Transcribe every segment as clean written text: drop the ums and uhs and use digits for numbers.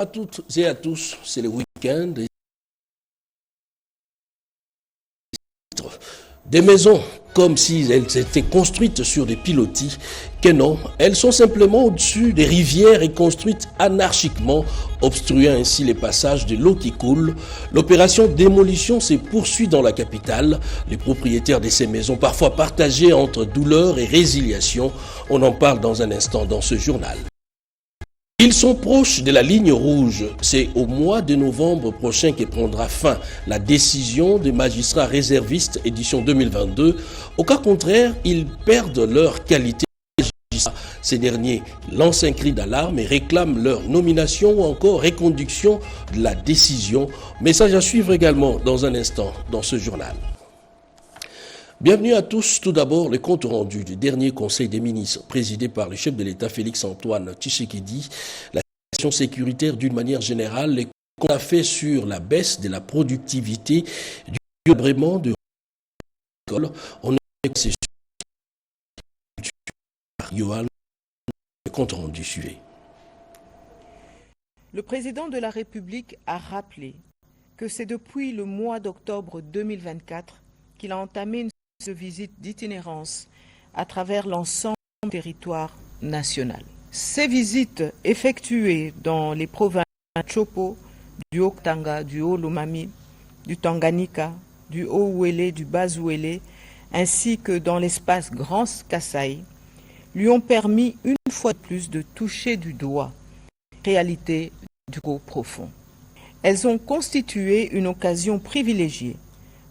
À toutes et à tous, c'est le week-end. Des maisons comme si elles étaient construites sur des pilotis, que non, elles sont simplement au-dessus des rivières et construites anarchiquement, obstruant ainsi les passages de l'eau qui coule. L'opération démolition se poursuit dans la capitale. Les propriétaires de ces maisons, parfois partagées entre douleur et résiliation, on en parle dans un instant dans ce journal. Ils sont proches de la ligne rouge. C'est au mois de novembre prochain que prendra fin la décision des magistrats réservistes édition 2022. Au cas contraire, ils perdent leur qualité de magistrat. Ces derniers lancent un cri d'alarme et réclament leur nomination ou encore reconduction de la décision. Message à suivre également dans un instant dans ce journal. Bienvenue à tous. Tout d'abord, le compte rendu du dernier Conseil des ministres présidé par le chef de l'État Félix-Antoine Tshisekedi. La situation sécuritaire d'une manière générale, le compte a fait sur la baisse de la productivité du dénombrement de l'école. On est sur Yohan, le compte rendu suivi. Le président de la République a rappelé que c'est depuis le mois d'octobre 2024 qu'il a entamé une visite d'itinérance à travers l'ensemble du territoire national. Ces visites effectuées dans les provinces du Chopo, du Haut-Katanga, du Haut-Lomami, du Tanganyika, du Haut-Ouélé, du Bas-Ouélé, ainsi que dans l'espace Grand Kasaï, lui ont permis une fois de plus de toucher du doigt la réalité du Congo profond. Elles ont constitué une occasion privilégiée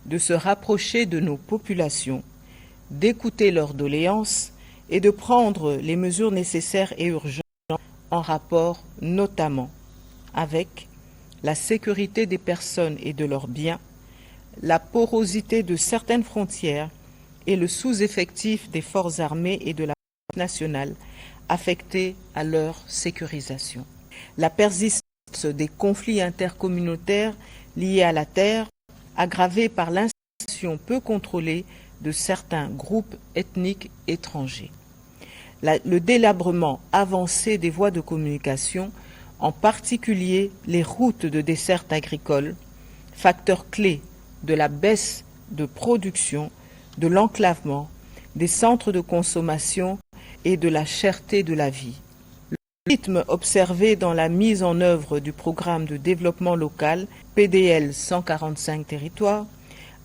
de se rapprocher de nos populations, d'écouter leurs doléances et de prendre les mesures nécessaires et urgentes en rapport notamment avec la sécurité des personnes et de leurs biens, la porosité de certaines frontières et le sous-effectif des forces armées et de la police nationale affectés à leur sécurisation. La persistance des conflits intercommunautaires liés à la terre, aggravée par l'installation peu contrôlée de certains groupes ethniques étrangers. Le délabrement avancé des voies de communication, en particulier les routes de desserte agricole, facteur clé de la baisse de production, de l'enclavement, des centres de consommation et de la cherté de la vie. Le rythme observé dans la mise en œuvre du programme de développement local PDL 145 territoires,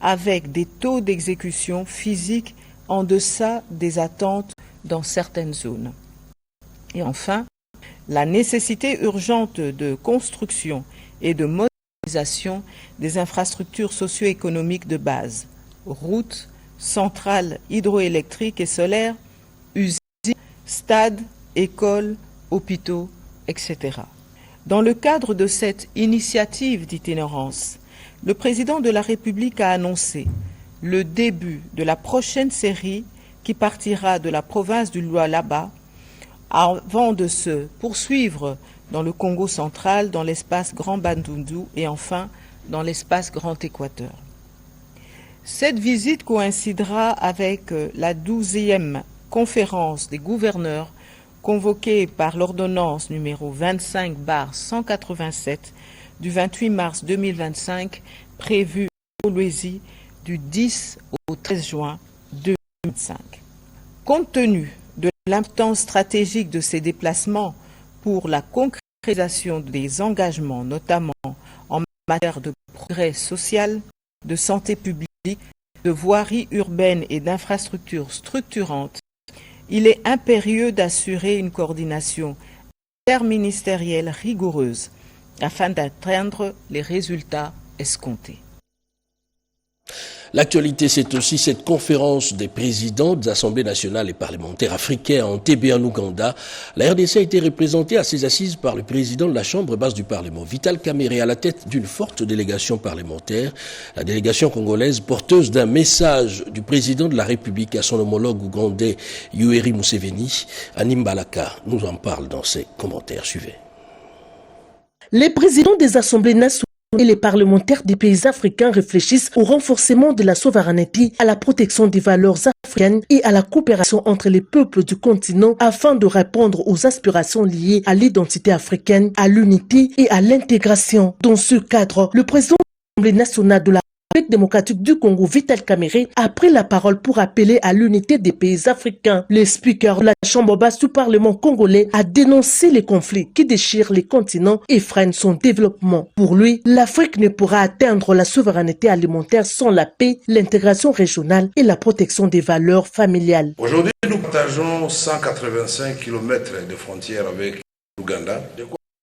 avec des taux d'exécution physique en deçà des attentes dans certaines zones. Et enfin, la nécessité urgente de construction et de modernisation des infrastructures socio-économiques de base, routes, centrales hydroélectriques et solaires, usines, stades, écoles, hôpitaux, etc. Dans le cadre de cette initiative d'itinérance, le président de la République a annoncé le début de la prochaine série qui partira de la province du Lualaba avant de se poursuivre dans le Congo central, dans l'espace Grand Bandundu et enfin dans l'espace Grand Équateur. Cette visite coïncidera avec la 12e conférence des gouverneurs convoquée par l'ordonnance numéro 25/187 du 28 mars 2025, prévue au Louésie du 10 au 13 juin 2025. Compte tenu de l'importance stratégique de ces déplacements pour la concrétisation des engagements, notamment en matière de progrès social, de santé publique, de voirie urbaine et d'infrastructures structurantes, il est impérieux d'assurer une coordination interministérielle rigoureuse afin d'atteindre les résultats escomptés. L'actualité, c'est aussi cette conférence des présidents des assemblées nationales et parlementaires africains à Entebbe en Ouganda. La RDC a été représentée à ses assises par le président de la Chambre basse du Parlement, Vital Kamerhe, à la tête d'une forte délégation parlementaire. La délégation congolaise, porteuse d'un message du président de la République à son homologue ougandais Yoweri Museveni, Anim Balaka, nous en parle dans ses commentaires. Suivez. Les présidents des assemblées nationales et les parlementaires des pays africains réfléchissent au renforcement de la souveraineté, à la protection des valeurs africaines africaine et à la coopération entre les peuples du continent afin de répondre aux aspirations liées à l'identité africaine, à l'unité et à l'intégration. Dans ce cadre, le président de l'Assemblée nationale de la République démocratique du Congo, Vital Kamerhe, a pris la parole pour appeler à l'unité des pays africains. Le speaker de la Chambre basse du Parlement congolais a dénoncé les conflits qui déchirent les continents et freinent son développement. Pour lui, l'Afrique ne pourra atteindre la souveraineté alimentaire sans la paix, l'intégration régionale et la protection des valeurs familiales. Aujourd'hui, nous partageons 185 km de frontières avec l'Ouganda.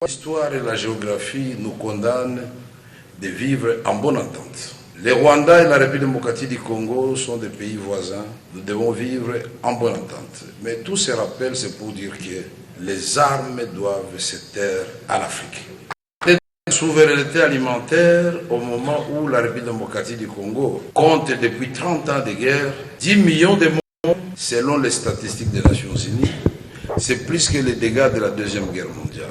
L'histoire et la géographie nous condamnent de vivre en bonne entente. Le Rwanda et la République démocratique du Congo sont des pays voisins. Nous devons vivre en bonne entente. Mais tous ces rappels, c'est pour dire que les armes doivent se taire à l'Afrique. La souveraineté alimentaire, au moment où la République démocratique du Congo compte depuis 30 ans de guerre, 10 millions de morts, selon les statistiques des Nations Unies, c'est plus que les dégâts de la Deuxième Guerre mondiale.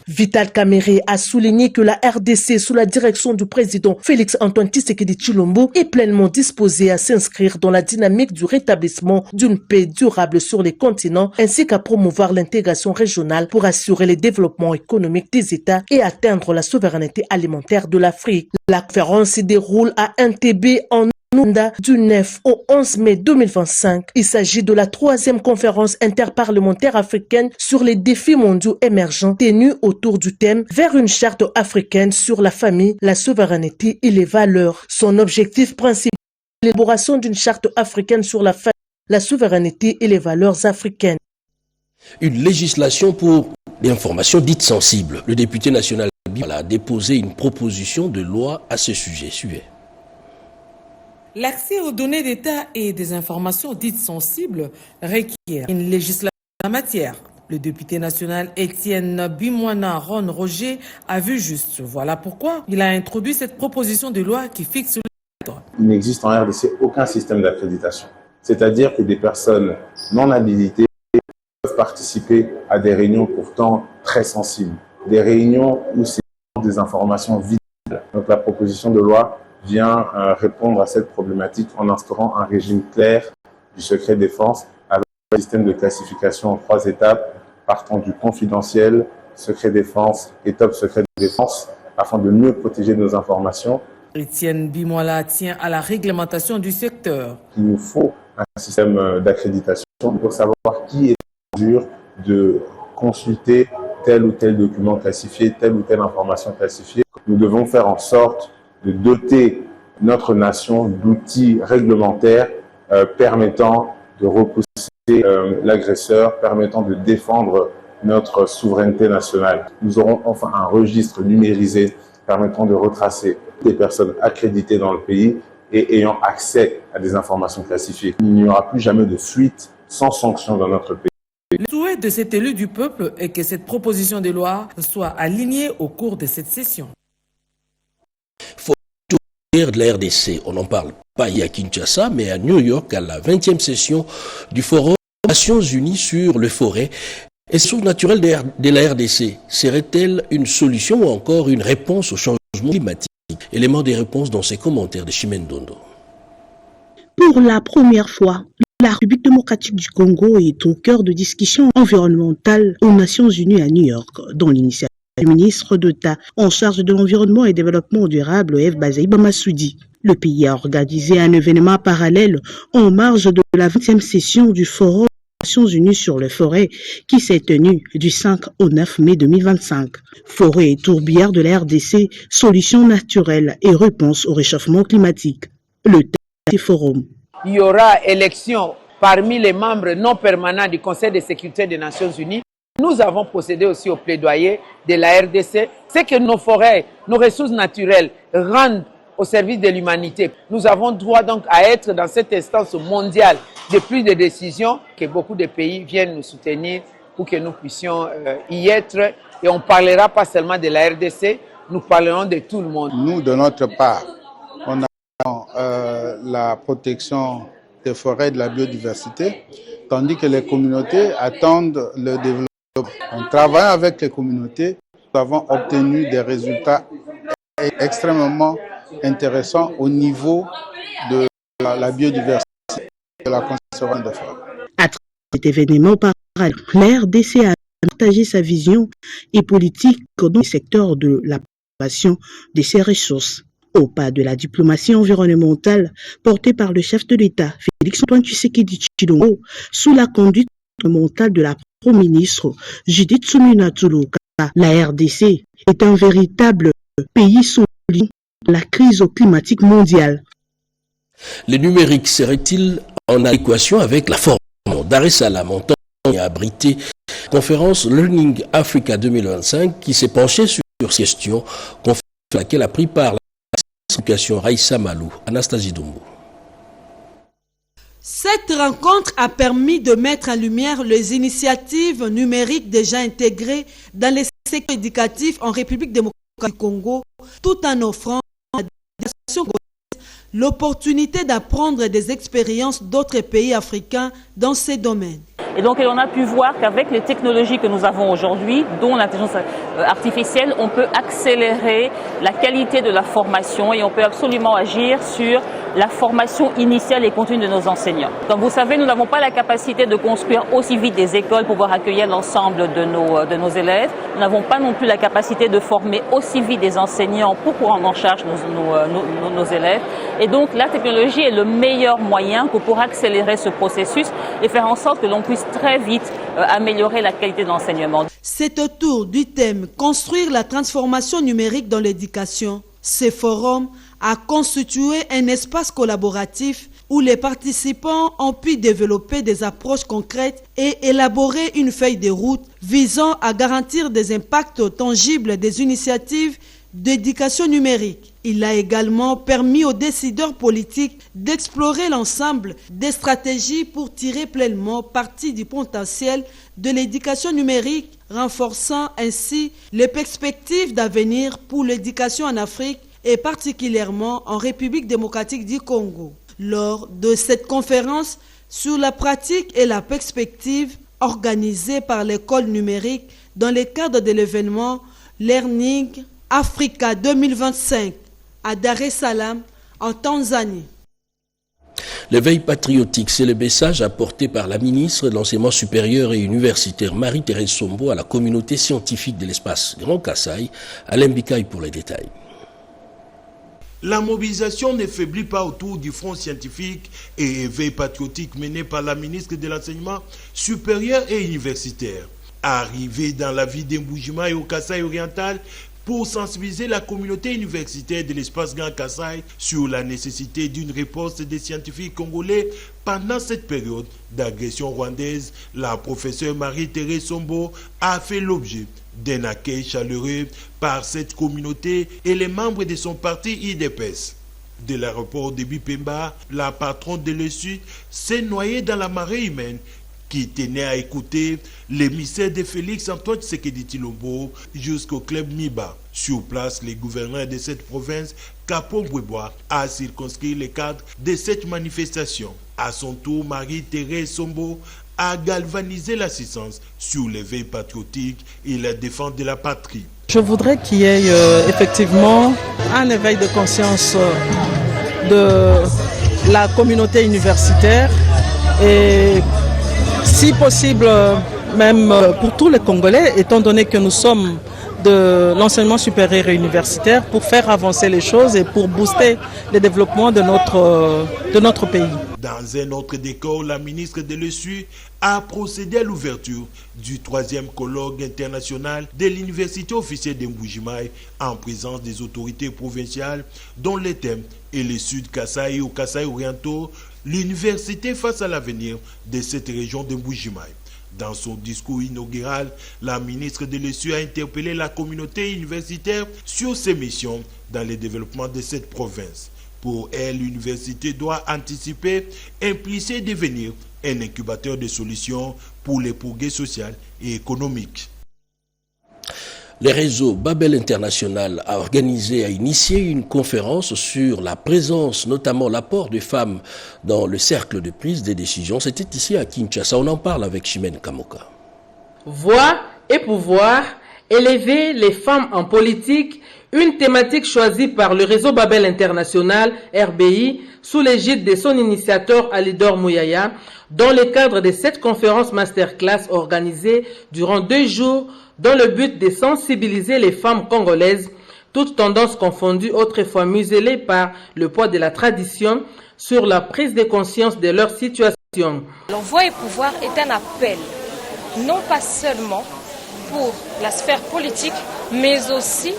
Vital Kamerhe a souligné que la RDC, sous la direction du président Félix-Antoine Tshisekedi Tshilombo, est pleinement disposée à s'inscrire dans la dynamique du rétablissement d'une paix durable sur les continents, ainsi qu'à promouvoir l'intégration régionale pour assurer le développement économique des États et atteindre la souveraineté alimentaire de l'Afrique. La conférence se déroule à Entebbe en du 9 au 11 mai 2025. Il s'agit de la 3e conférence interparlementaire africaine sur les défis mondiaux émergents tenue autour du thème vers une charte africaine sur la famille, la souveraineté et les valeurs. Son objectif principal est l'élaboration d'une charte africaine sur la famille, la souveraineté et les valeurs africaines. Une législation pour des informations dites sensibles. Le député national a déposé une proposition de loi à ce sujet. Suivez. L'accès aux données d'État et des informations dites sensibles requiert une législation en la matière. Le député national Étienne Bimwana Ron Roger a vu juste. Voilà pourquoi il a introduit cette proposition de loi qui fixe le cadre. Il n'existe en RDC aucun système d'accréditation. C'est-à-dire que des personnes non habilitées peuvent participer à des réunions pourtant très sensibles. Des réunions où c'est des informations vitales. Donc la proposition de loi vient répondre à cette problématique en instaurant un régime clair du secret défense avec un système de classification en 3 étapes, partant du confidentiel, secret défense et top secret défense, afin de mieux protéger nos informations. Étienne Bimwala tient à la réglementation du secteur. Il nous faut un système d'accréditation pour savoir qui est en mesure de consulter tel ou tel document classifié, telle ou telle information classifiée. Nous devons faire en sorte de doter notre nation d'outils réglementaires permettant de repousser l'agresseur, permettant de défendre notre souveraineté nationale. Nous aurons enfin un registre numérisé permettant de retracer les personnes accréditées dans le pays et ayant accès à des informations classifiées. Il n'y aura plus jamais de fuite sans sanction dans notre pays. Le souhait de cet élu du peuple est que cette proposition de loi soit alignée au cours de cette session. De la RDC, on n'en parle pas à Kinshasa, mais à New York, à la 20e session du Forum des Nations Unies sur le forêt. Et les ressources naturelles de la RDC serait-elle une solution ou encore une réponse au changement climatique? Élément des réponses dans ces commentaires de Chimène Dondo. Pour la première fois, la République démocratique du Congo est au cœur de discussions environnementales aux Nations Unies à New York, dont l'initiative du ministre d'État en charge de l'environnement et développement durable, F. Bazaiba Massoudi. Le pays a organisé un événement parallèle en marge de la 20e session du Forum des Nations Unies sur les forêts qui s'est tenue du 5 au 9 mai 2025. Forêt et tourbières de la RDC, solutions naturelles et réponses au réchauffement climatique. Le thème du forum. Il y aura élection parmi les membres non permanents du Conseil de sécurité des Nations Unies. Nous avons procédé aussi au plaidoyer de la RDC. C'est que nos forêts, nos ressources naturelles rendent au service de l'humanité. Nous avons droit donc à être dans cette instance mondiale de prise de décision, que beaucoup de pays viennent nous soutenir pour que nous puissions y être. Et on ne parlera pas seulement de la RDC, nous parlerons de tout le monde. Nous, de notre part, on a la protection des forêts et de la biodiversité, tandis que les communautés attendent le développement. On travaille avec les communautés, nous avons obtenu des résultats extrêmement intéressants au niveau de la biodiversité. de la conservation des forêts. À travers cet événement, par la RDC a partagé sa vision et politique dans le secteur de la préservation de ses ressources. Au pas de la diplomatie environnementale portée par le chef de l'État, Félix Antoine Tshisekedi Tshilombo, sous la conduite environnementale de la Première ministre Judith Suminwa Tshilombo. La RDC est un véritable pays soulignant la crise climatique mondiale. Le numérique serait-il en adéquation avec la forme? Dar es Salaam a abrité la conférence Learning Africa 2025 qui s'est penchée sur cette question, conférence à laquelle a pris part la éducation Raïssa Malou, Anastasie Dombo. Cette rencontre a permis de mettre en lumière les initiatives numériques déjà intégrées dans les secteurs éducatifs en République démocratique du Congo, tout en offrant à la population l'opportunité d'apprendre des expériences d'autres pays africains dans ces domaines. Et donc on a pu voir qu'avec les technologies que nous avons aujourd'hui, dont l'intelligence artificielle, on peut accélérer la qualité de la formation et on peut absolument agir sur la formation initiale et continue de nos enseignants. Comme vous savez, nous n'avons pas la capacité de construire aussi vite des écoles pour pouvoir accueillir l'ensemble de nos élèves. Nous n'avons pas non plus la capacité de former aussi vite des enseignants pour prendre en charge nos élèves. Et donc la technologie est le meilleur moyen pour accélérer ce processus et faire en sorte que l'on puisse très vite améliorer la qualité de l'enseignement. C'est autour du thème « Construire la transformation numérique dans l'éducation ». Ce forum a constitué un espace collaboratif où les participants ont pu développer des approches concrètes et élaborer une feuille de route visant à garantir des impacts tangibles des initiatives d'éducation numérique. Il a également permis aux décideurs politiques d'explorer l'ensemble des stratégies pour tirer pleinement parti du potentiel de l'éducation numérique, renforçant ainsi les perspectives d'avenir pour l'éducation en Afrique et particulièrement en République démocratique du Congo. Lors de cette conférence sur la pratique et la perspective organisée par l'école numérique dans le cadre de l'événement Learning Africa 2025 à Dar es Salaam, en Tanzanie. L'éveil patriotique, c'est le message apporté par la ministre de l'Enseignement supérieur et universitaire Marie-Thérèse Sombo à la communauté scientifique de l'espace Grand Kasaï, Alain Bikaï pour les détails. La mobilisation ne faiblit pas autour du front scientifique et éveil patriotique mené par la ministre de l'Enseignement supérieur et universitaire. Arrivé dans la ville d'Imboujima et au Kasaï oriental, pour sensibiliser la communauté universitaire de l'espace Grand Kasaï sur la nécessité d'une réponse des scientifiques congolais pendant cette période d'agression rwandaise, la professeure Marie-Thérèse Sombo a fait l'objet d'un accueil chaleureux par cette communauté et les membres de son parti IDPS. De l'aéroport de Bipemba, la patronne de l'ESU s'est noyée dans la marée humaine qui tenait à écouter l'émissaire de Félix Antoine Tshisekedi Tshilombo jusqu'au club Miba. Sur place, les gouverneurs de cette province, Capon Bouébois, a circonscrit le cadre de cette manifestation. À son tour, Marie-Thérèse Sombo a galvanisé l'assistance sur l'éveil patriotique et la défense de la patrie. Je voudrais qu'il y ait effectivement un éveil de conscience de la communauté universitaire et si possible, même pour tous les Congolais, étant donné que nous sommes de l'enseignement supérieur et universitaire, pour faire avancer les choses et pour booster le développement de notre pays. Dans un autre décor, la ministre de l'ESU a procédé à l'ouverture du 3e colloque international de l'université officielle d'Imboujimai en présence des autorités provinciales dont le thème est le Sud Kasaï ou Kasaï orientaux, l'université face à l'avenir de cette région d'Imboujimai. Dans son discours inaugural, la ministre de l'ESU a interpellé la communauté universitaire sur ses missions dans le développement de cette province. Pour elle, l'université doit anticiper, impliquer et devenir un incubateur de solutions pour les progrès sociaux et économiques. Le réseau Babel International a initié une conférence sur la présence, notamment l'apport des femmes dans le cercle de prise des décisions. C'était ici à Kinshasa. On en parle avec Chimène Kamoka. Voix et pouvoir Élever les femmes en politique, une thématique choisie par le réseau Babel International, RBI, sous l'égide de son initiateur Alidor Mouyaya, dans le cadre de cette conférence masterclass organisée durant 2 jours dans le but de sensibiliser les femmes congolaises, toutes tendances confondues autrefois muselées par le poids de la tradition, sur la prise de conscience de leur situation. L'envoi et pouvoir est un appel, non pas seulement pour la sphère politique, mais aussi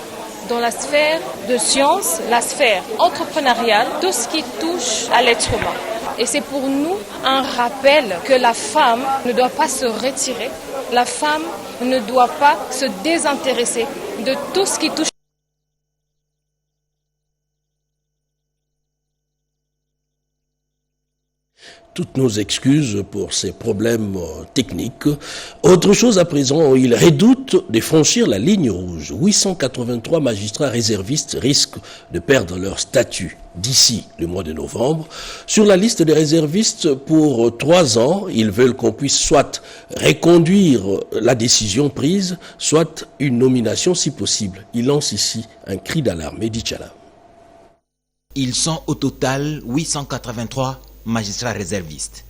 dans la sphère de science, la sphère entrepreneuriale, tout ce qui touche à l'être humain. Et c'est pour nous un rappel que la femme ne doit pas se retirer, la femme ne doit pas se désintéresser de tout ce qui touche. Toutes nos excuses pour ces problèmes techniques. Autre chose à présent, il redoute de franchir la ligne rouge. 883 magistrats réservistes risquent de perdre leur statut d'ici le mois de novembre. Sur la liste des réservistes pour 3 ans, ils veulent qu'on puisse soit reconduire la décision prise, soit une nomination si possible. Ils lancent ici un cri d'alarme. Mehdi Tchala. Ils sont au total 883 magistrats réservistes.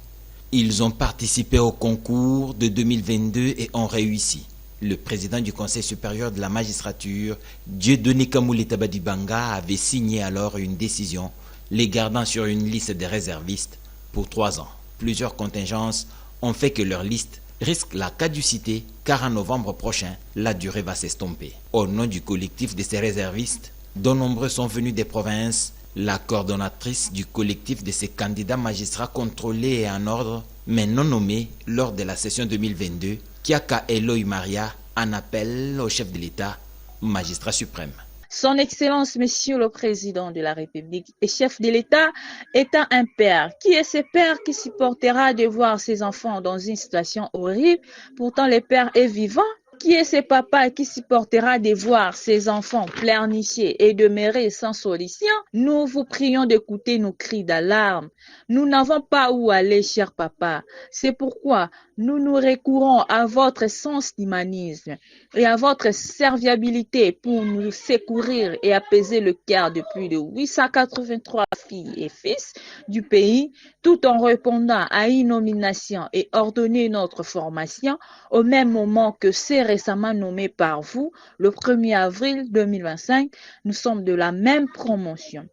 Ils ont participé au concours de 2022 et ont réussi. Le président du Conseil supérieur de la magistrature, Dieudonné Kamoulé Tabadibanga, avait signé alors une décision les gardant sur une liste de réservistes pour 3 ans. Plusieurs contingences ont fait que leur liste risque la caducité car en novembre prochain, la durée va s'estomper. Au nom du collectif de ces réservistes, dont nombreux sont venus des provinces, la coordonnatrice du collectif de ces candidats magistrats contrôlés et en ordre, mais non nommés lors de la session 2022, Kiaka Eloy Maria en appelle au chef de l'État, magistrat suprême. Son Excellence, Monsieur le Président de la République et chef de l'État, étant un père, qui est ce père qui supportera de voir ses enfants dans une situation horrible, pourtant le père est vivant? Qui est ce papa qui supportera de voir ses enfants pleurnicher et demeurer sans solution? Nous vous prions d'écouter nos cris d'alarme. Nous n'avons pas où aller, cher papa. C'est pourquoi nous nous recourons à votre sens d'humanisme et à votre serviabilité pour nous secourir et apaiser le cœur de plus de 883 filles et fils du pays, tout en répondant à une nomination et ordonner notre formation au même moment que c'est récemment nommé par vous, le 1er avril 2025, nous sommes de la même promotion.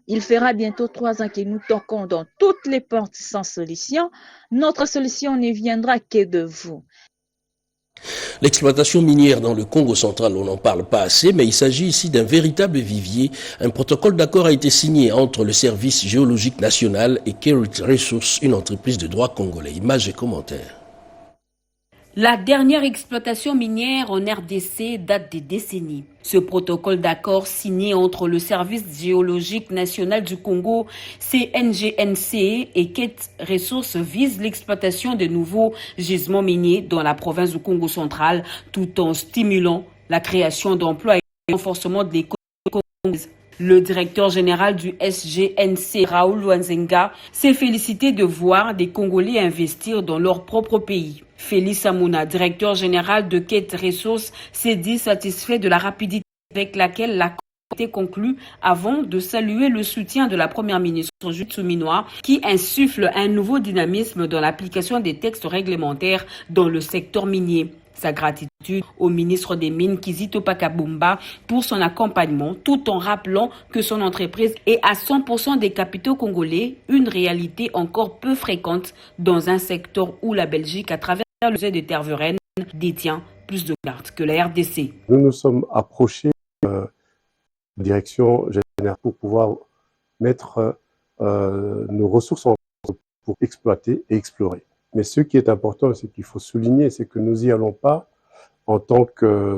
Il fera bientôt 3 ans que nous toquons dans toutes les portes sans solution. Notre solution ne viendra que de vous. L'exploitation minière dans le Congo central, on n'en parle pas assez, mais il s'agit ici d'un véritable vivier. Un protocole d'accord a été signé entre le Service géologique national et Kerit Resources, une entreprise de droit congolais. Images et commentaires. La dernière exploitation minière en RDC date des décennies. Ce protocole d'accord signé entre le Service géologique national du Congo, CNGNC, et Kerit Resources vise l'exploitation de nouveaux gisements miniers dans la province du Congo central, tout en stimulant la création d'emplois et le renforcement de l'économie congolaise. Le directeur général du SGNC, Raoul Wanzenga, s'est félicité de voir des Congolais investir dans leur propre pays. Félix Amouna, directeur général de Kerit Resources, s'est dit satisfait de la rapidité avec laquelle l'accord a été conclu avant de saluer le soutien de la première ministre Judith Suminwa qui insuffle un nouveau dynamisme dans l'application des textes réglementaires dans le secteur minier. Sa gratitude au ministre des Mines Kizito Pakabumba pour son accompagnement, tout en rappelant que son entreprise est à 100% des capitaux congolais, une réalité encore peu fréquente dans un secteur où la Belgique, à travers le musée des Tervuren, détient plus de cartes que la RDC. Nous nous sommes approchés de la direction générale pour pouvoir mettre nos ressources en pour exploiter et explorer. Mais ce qui est important, c'est qu'il faut souligner, c'est que nous n'y allons pas en tant que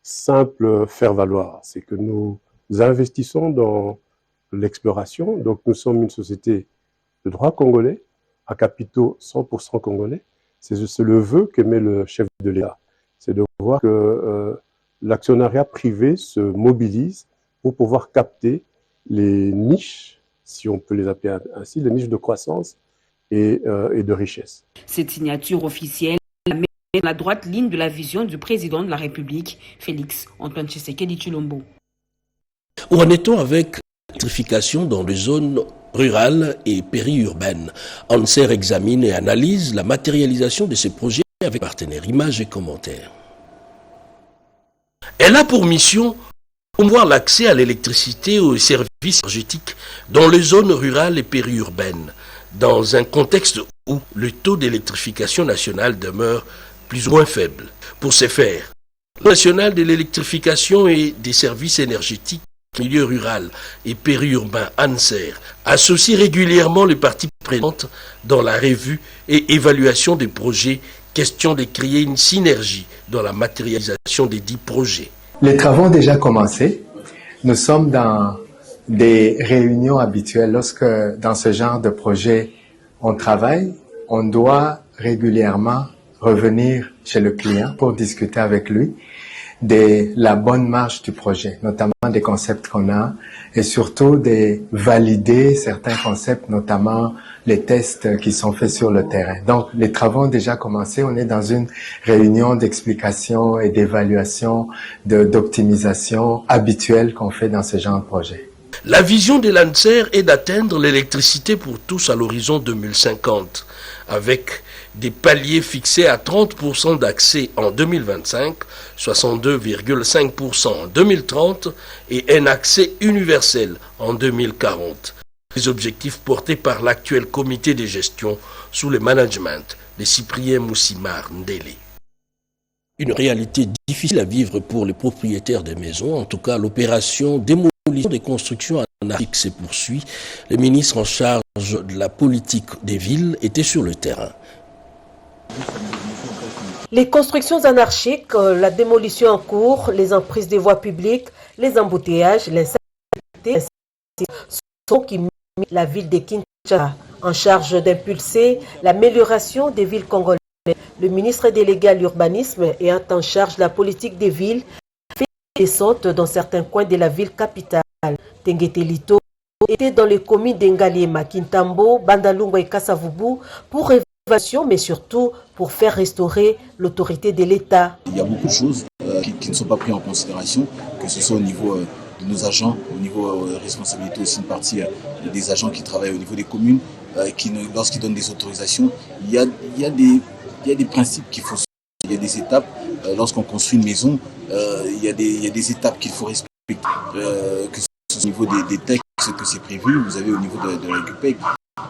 simple faire-valoir. C'est que nous investissons dans l'exploration. Donc nous sommes une société de droit congolais, à capitaux 100% congolais. C'est le vœu qu'émet le chef de l'État. C'est de voir que l'actionnariat privé se mobilise pour pouvoir capter les niches, si on peut les appeler ainsi, les niches de croissance et de richesse. Cette signature officielle met la droite ligne de la vision du président de la République, Félix Antoine Tshisekedi Tshilombo. Où en est-on avec l'électrification dans les zones rurales et périurbaines? ANSER examine et analyse la matérialisation de ces projets avec partenaires. Images et commentaires. Elle a pour mission de promouvoir l'accès à l'électricité et aux services énergétiques dans les zones rurales et périurbaines, dans un contexte où le taux d'électrification nationale demeure plus ou moins faible. Pour ce faire, le national de l'électrification et des services énergétiques milieu rural et périurbain ANSER associe régulièrement les parties prenantes dans la revue et évaluation des projets, question de créer une synergie dans la matérialisation des 10 projets. Les travaux ont déjà commencé. Nous sommes dans des réunions habituelles. Lorsque dans ce genre de projet on travaille, on doit régulièrement revenir chez le client pour discuter avec lui de la bonne marche du projet, notamment des concepts qu'on a et surtout de valider certains concepts, notamment les tests qui sont faits sur le terrain. Donc, les travaux ont déjà commencé. On est dans une réunion d'explication et d'évaluation, d'optimisation habituelle qu'on fait dans ce genre de projet. La vision de l'ANSER est d'atteindre l'électricité pour tous à l'horizon 2050, avec des paliers fixés à 30% d'accès en 2025, 62,5% en 2030 et un accès universel en 2040. Les objectifs portés par l'actuel comité de gestion sous le management de Cyprien Moussimar Ndele. Une réalité difficile à vivre pour les propriétaires des maisons. En tout cas, l'opération démolition des constructions anarchiques se poursuit. Le ministre en charge de la politique des villes était sur le terrain. Les constructions anarchiques, la démolition en cours, les emprises des voies publiques, les embouteillages, l'insécurité sont qui mettent la ville de Kinshasa en charge d'impulser l'amélioration des villes congolaises. Le ministre délégué à l'urbanisme ayant en charge de la politique des villes fait des descentes dans certains coins de la ville capitale. Tengetelito était dans les communes d'Engaliema, Kintambo, Bandalungu et Kasavubu pour évaluation, mais surtout pour faire restaurer l'autorité de l'État. Il y a beaucoup de choses qui ne sont pas prises en considération, que ce soit au niveau de nos agents, au niveau responsabilité aussi une partie des agents qui travaillent au niveau des communes, lorsqu'ils donnent des autorisations, il y a des principes qu'il faut suivre, il y a des étapes. Lorsqu'on construit une maison, il y a des étapes qu'il faut respecter, que ce soit au niveau des textes que c'est prévu. Vous avez au niveau de la RQPEC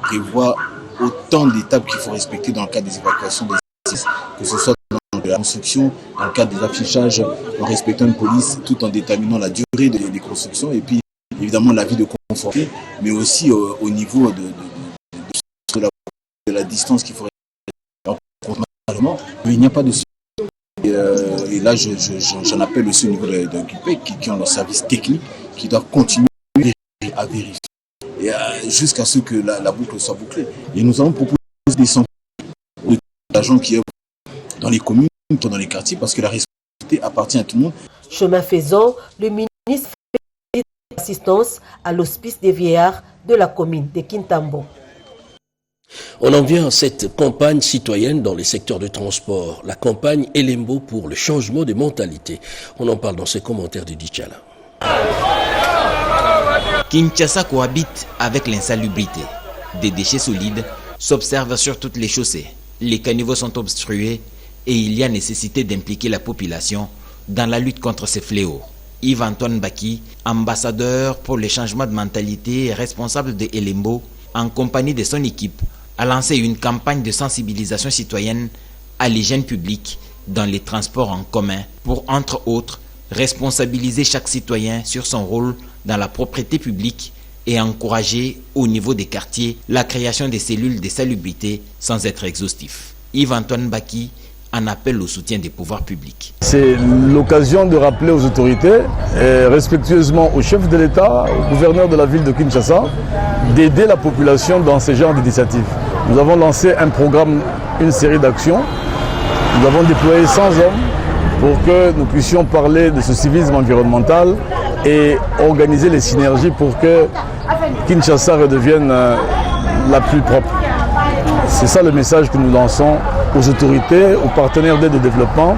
prévoit autant d'étapes qu'il faut respecter dans le cadre des évacuations des services, que ce soit dans la construction, dans le cadre des affichages, en respectant une police, tout en déterminant la durée des constructions, et puis évidemment la vie de conformité, mais aussi au niveau de la distance qu'il faut respecter. Il n'y a pas de et là j'en appelle aussi au niveau de l'OCUPEC qui ont leur service technique, qui doivent continuer à vérifier et jusqu'à ce que la boucle soit bouclée. Et nous allons proposer des centaines d'agents qui œuvrent dans les communes, dans les quartiers, parce que la responsabilité appartient à tout le monde. Chemin faisant, le ministre fait assistance à l'hospice des vieillards de la commune de Kintambo. On en vient à cette campagne citoyenne dans les secteurs de transport, la campagne Elembo pour le changement des mentalités. On en parle dans ces commentaires de Dichala. Kinshasa cohabite avec l'insalubrité. Des déchets solides s'observent sur toutes les chaussées. Les caniveaux sont obstrués et il y a nécessité d'impliquer la population dans la lutte contre ces fléaux. Yves-Antoine Baki, ambassadeur pour le changement de mentalité et responsable de Elembo, en compagnie de son équipe, a lancé une campagne de sensibilisation citoyenne à l'hygiène publique dans les transports en commun pour, entre autres, responsabiliser chaque citoyen sur son rôle dans la propriété publique et encourager au niveau des quartiers la création des cellules de salubrité sans être exhaustif. Yves-Antoine Baki en appelle au soutien des pouvoirs publics. C'est l'occasion de rappeler aux autorités, et respectueusement au chef de l'État, au gouverneur de la ville de Kinshasa, d'aider la population dans ce genre d'initiatives. Nous avons lancé un programme, une série d'actions. Nous avons déployé 100 hommes pour que nous puissions parler de ce civisme environnemental et organiser les synergies pour que Kinshasa redevienne la plus propre. C'est ça le message que nous lançons aux autorités, aux partenaires d'aide au développement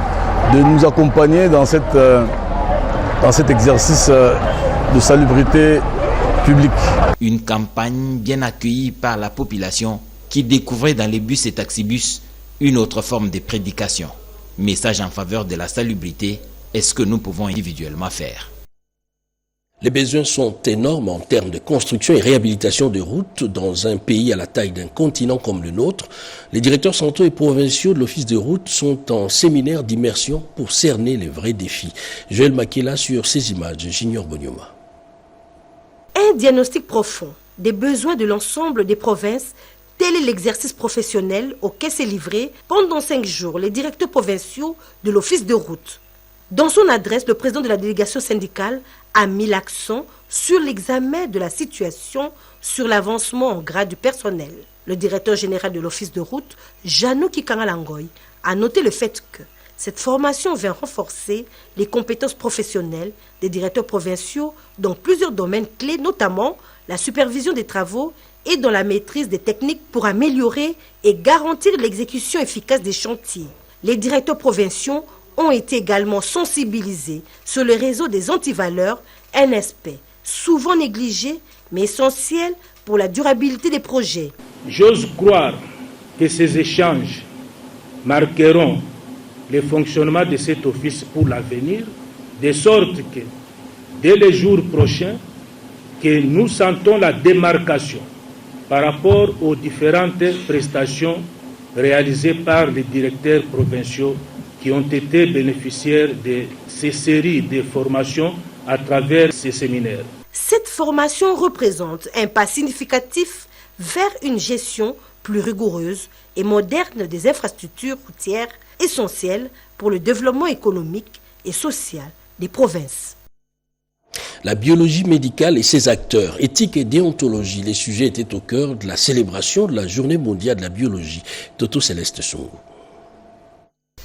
de nous accompagner dans cet exercice de salubrité publique. Une campagne bien accueillie par la population qui découvrait dans les bus et taxibus une autre forme de prédication. Message en faveur de la salubrité, est-ce que nous pouvons individuellement faire? Les besoins sont énormes en termes de construction et réhabilitation de routes dans un pays à la taille d'un continent comme le nôtre. Les directeurs centraux et provinciaux de l'Office de route sont en séminaire d'immersion pour cerner les vrais défis. Joël Makela sur ces images, Junior Bonyoma. Un diagnostic profond des besoins de l'ensemble des provinces, tel est l'exercice professionnel auquel s'est livré pendant 5 jours les directeurs provinciaux de l'Office de route. Dans son adresse, le président de la délégation syndicale a mis l'accent sur l'examen de la situation sur l'avancement en grade du personnel. Le directeur général de l'Office de route, Janou Kikangalangoy, a noté le fait que cette formation vient renforcer les compétences professionnelles des directeurs provinciaux dans plusieurs domaines clés, notamment la supervision des travaux et dans la maîtrise des techniques pour améliorer et garantir l'exécution efficace des chantiers. Les directeurs provinciaux ont été également sensibilisés sur le réseau des antivaleurs, un aspect souvent négligé mais essentiel pour la durabilité des projets. J'ose croire que ces échanges marqueront le fonctionnement de cet office pour l'avenir, de sorte que dès les jours prochains, que nous sentons la démarcation par rapport aux différentes prestations réalisées par les directeurs provinciaux qui ont été bénéficiaires de ces séries de formations à travers ces séminaires. Cette formation représente un pas significatif vers une gestion plus rigoureuse et moderne des infrastructures routières essentielles pour le développement économique et social des provinces. La biologie médicale et ses acteurs, éthique et déontologie, les sujets étaient au cœur de la célébration de la Journée mondiale de la biologie. Toto Céleste Songo.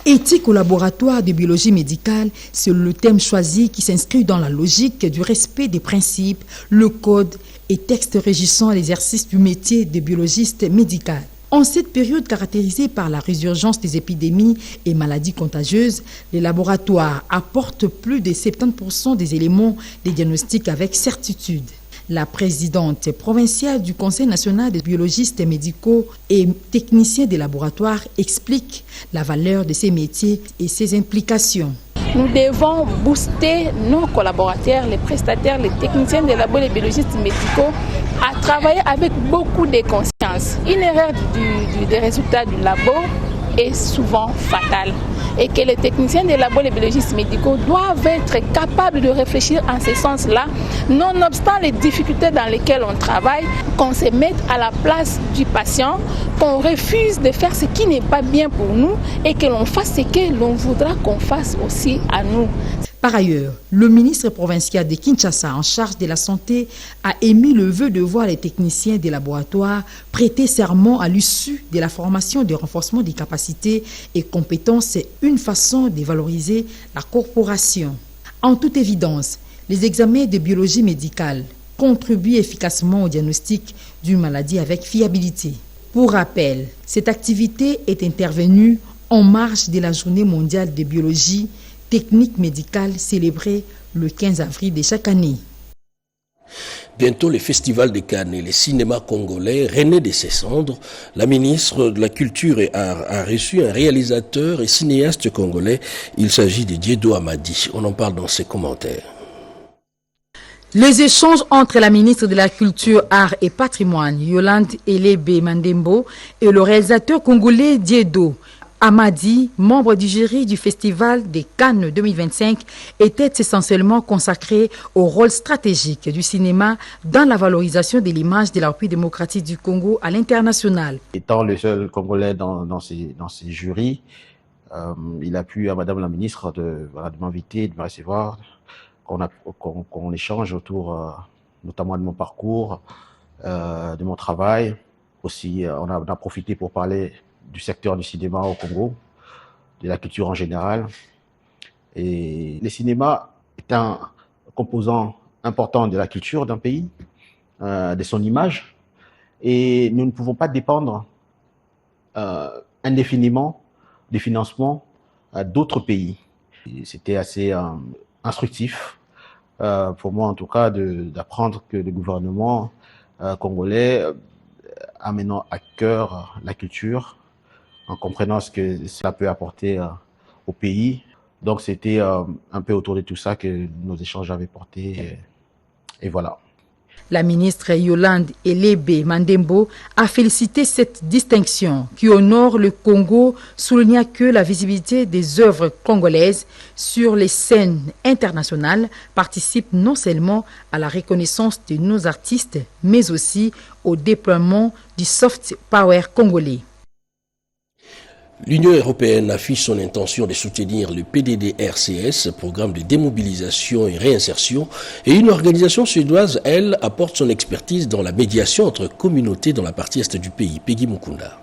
Éthique au laboratoire de biologie médicale, c'est le thème choisi qui s'inscrit dans la logique du respect des principes, le code et textes régissant l'exercice du métier de biologiste médical. En cette période caractérisée par la résurgence des épidémies et maladies contagieuses, les laboratoires apportent plus de 70% des éléments des diagnostics avec certitude. La présidente provinciale du Conseil national des biologistes médicaux et techniciens des laboratoires explique la valeur de ces métiers et ses implications. Nous devons booster nos collaborateurs, les prestataires, les techniciens des labos, les biologistes médicaux à travailler avec beaucoup de conscience. Une erreur des résultats du labo est souvent fatale et que les techniciens des labos, les biologistes médicaux doivent être capables de réfléchir en ce sens-là, nonobstant les difficultés dans lesquelles on travaille, qu'on se mette à la place du patient, qu'on refuse de faire ce qui n'est pas bien pour nous et que l'on fasse ce que l'on voudra qu'on fasse aussi à nous. Par ailleurs, le ministre provincial de Kinshasa en charge de la santé a émis le vœu de voir les techniciens des laboratoires prêter serment à l'issue de la formation de renforcement des capacités et compétences. C'est une façon de valoriser la corporation. En toute évidence, les examens de biologie médicale contribuent efficacement au diagnostic d'une maladie avec fiabilité. Pour rappel, cette activité est intervenue en marge de la Journée mondiale de biologie technique médicale célébrée le 15 avril de chaque année. Bientôt, le Festival de Cannes et le cinéma congolais renaît de ses cendres. La ministre de la Culture et Arts a reçu un réalisateur et cinéaste congolais. Il s'agit de Diédo Amadi. On en parle dans ses commentaires. Les échanges entre la ministre de la Culture, Arts et Patrimoine, Yolande Elebe Mandembo, et le réalisateur congolais Diédo Amadi, membre du jury du Festival des Cannes 2025, était essentiellement consacré au rôle stratégique du cinéma dans la valorisation de l'image de la République démocratique du Congo à l'international. Étant le seul Congolais dans ces jurys, il a plu à Madame la ministre de m'inviter, de me recevoir, qu'on échange autour notamment de mon parcours, de mon travail. Aussi, on a profité pour parler du secteur du cinéma au Congo, de la culture en général. Et le cinéma est un composant important de la culture d'un pays, de son image. Et nous ne pouvons pas dépendre indéfiniment des financements à d'autres pays. C'était assez instructif pour moi en tout cas d'apprendre que le gouvernement congolais a maintenant à cœur la culture, en comprenant ce que cela peut apporter au pays. Donc c'était un peu autour de tout ça que nos échanges avaient porté et voilà. La ministre Yolande Elebe Mandembo a félicité cette distinction qui honore le Congo, soulignant que la visibilité des œuvres congolaises sur les scènes internationales participe non seulement à la reconnaissance de nos artistes, mais aussi au déploiement du soft power congolais. L'Union européenne affiche son intention de soutenir le PDDRCS, programme de démobilisation et réinsertion, et une organisation suédoise, elle, apporte son expertise dans la médiation entre communautés dans la partie est du pays. Peggy Mukunda.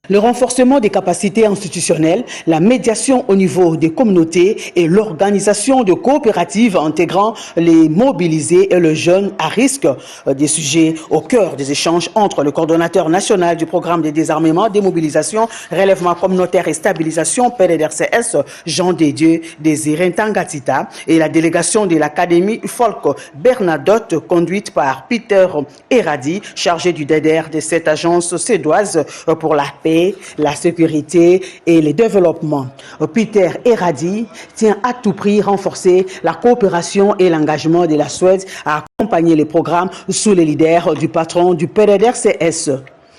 Le renforcement des capacités institutionnelles, la médiation au niveau des communautés et l'organisation de coopératives intégrant les mobilisés et le jeune à risque, des sujets au cœur des échanges entre le coordonnateur national du programme de désarmement, démobilisation, relèvement communautaire et stabilisation PDDRCS, Jean Dédieu Désiré Ntangatita, et la délégation de l'Académie Folk Bernadotte, conduite par Peter Eradi, chargé du DDR de cette agence suédoise pour la paix, la sécurité et le développement. Peter Eradi tient à tout prix renforcer la coopération et l'engagement de la Suède à accompagner les programmes sous les leaders du patron du PDDRCS.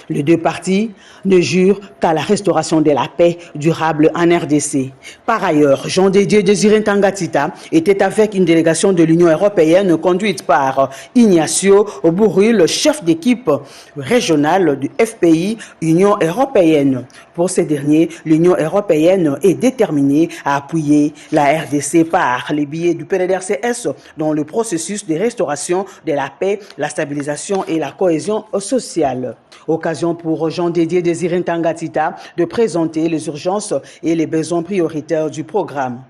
Les deux parties ne jurent qu'à la restauration de la paix durable en RDC. Par ailleurs, Jean Dédié Désiré Ntangatita était avec une délégation de l'Union européenne conduite par Ignacio Bourru, le chef d'équipe régionale du FPI Union européenne. Pour ces derniers, l'Union européenne est déterminée à appuyer la RDC par les billets du PDDRCS dans le processus de restauration de la paix, la stabilisation et la cohésion sociale. Occasion pour Jean Dédié Désiré Ntangatita de présenter les urgences et les besoins prioritaires du programme.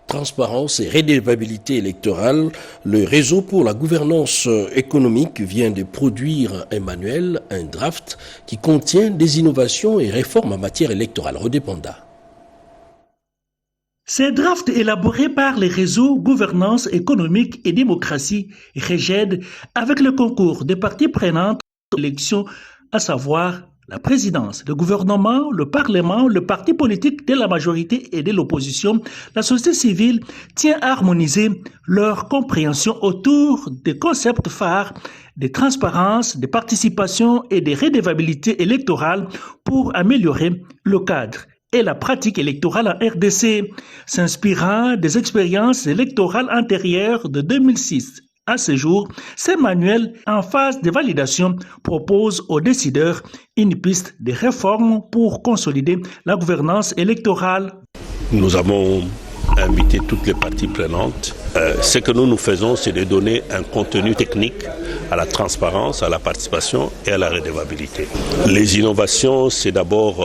Transparence et redevabilité électorale, le réseau pour la gouvernance économique vient de produire un manuel, un draft, qui contient des innovations et réformes en matière électorale. Redépenda. Ces drafts élaborés par les réseaux Gouvernance économique et démocratie, REGED, avec le concours des parties prenantes de l'élection, à savoir la présidence, le gouvernement, le parlement, le parti politique de la majorité et de l'opposition, la société civile tient à harmoniser leur compréhension autour des concepts phares de transparence, de participation et de redevabilité électorale pour améliorer le cadre et la pratique électorale en RDC, s'inspirant des expériences électorales antérieures de 2006. À ce jour, ces manuels en phase de validation proposent aux décideurs une piste de réforme pour consolider la gouvernance électorale. Nous avons invité toutes les parties prenantes. Ce que nous faisons, c'est de donner un contenu technique à la transparence, à la participation et à la redevabilité. Les innovations, c'est d'abord